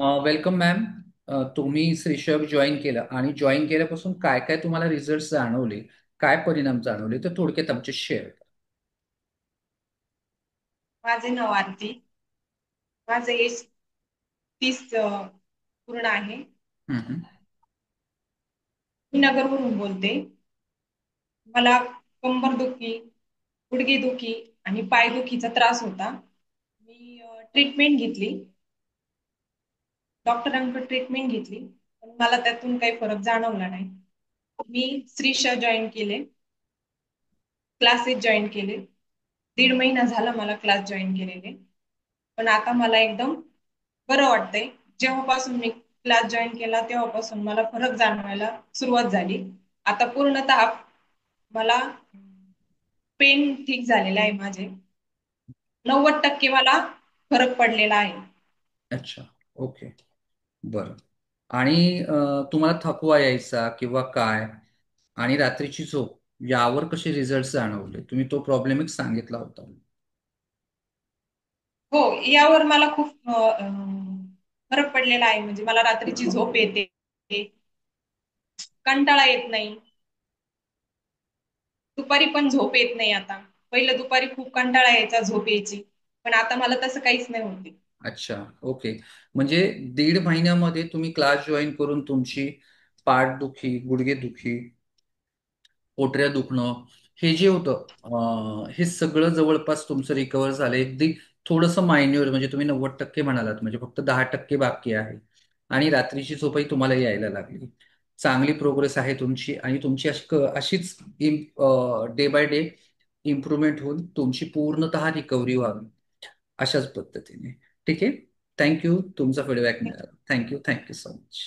Welcome ma'am. तुम्ही श्रीशब join केलं आणि जॉईन केल्यापासून काय काय तुम्हाला रिझल्ट जाणवले, काय परिणाम जाणवले ते थोडक्यात आमचे शेअर करा. माझे नाव आरती. माझं एज 30 पूर्ण आहे. हम्म. मी नगरवरून बोलते. मला कंबरदुखी, गुडघेदुखी आणि पायदुखीचा त्रास होता. मी ट्रीटमेंट घेतली, डॉक्टरांकडे ट्रीटमेंट घेतली, पण मला त्यातून काही फरक जाणवला नाही. मी श्रीशा जॉईन केले, क्लासेस जॉईन केले. 1.5 महिना झाला मला क्लास जॉईन केलेले. पण आता मला एकदम बरं वाटतंय. जेव्हापासून मी क्लास जॉईन केला तेव्हापासून मला फरक जाणवायला सुरुवात झाली. आता पूर्णतः मला पेन ठीक झालेले आहे माझे. 90% मला फरक पडलेला आहे. अच्छा. ओके. बरं. आणि तुम्हाला थकवा यायचा किंवा काय, आणि रात्रीची झोप, यावर कसे रिझल्ट जाणवले? तुम्ही तो प्रॉब्लेम एक सांगितला होता. हो, यावर मला खूप फरक पडलेला आहे. म्हणजे मला रात्रीची झोप येते, कंटाळा येत नाही, दुपारी पण झोप येत नाही आता. पहिलं दुपारी खूप कंटाळा यायचा, झोप यायची, पण आता मला तसं काहीच नाही होते. अच्छा. ओके. म्हणजे 1.5 महिन्यामध्ये तुम्ही क्लास जॉईन करून तुमची पाठदुखी, गुडघेदुखी, पोटऱ्या दुखणं, हे जे होतं, हे सगळं जवळपास तुमचं रिकवर झालं. अगदी थोडंसं मायन्युअर, म्हणजे तुम्ही 90% म्हणालात, म्हणजे फक्त 10% बाकी आहे. आणि रात्रीची झोपही तुम्हाला यायला लागली. चांगली प्रोग्रेस आहे तुमची, आणि तुमची अशीच डे बाय डे इम्प्रूव्हमेंट होऊन तुमची पूर्णतः रिकव्हरी व्हावी, अशाच पद्धतीने. ठीक आहे. थँक्यू. तुमचा फीडबॅक मिळाला. थँक्यू. Thank you so much.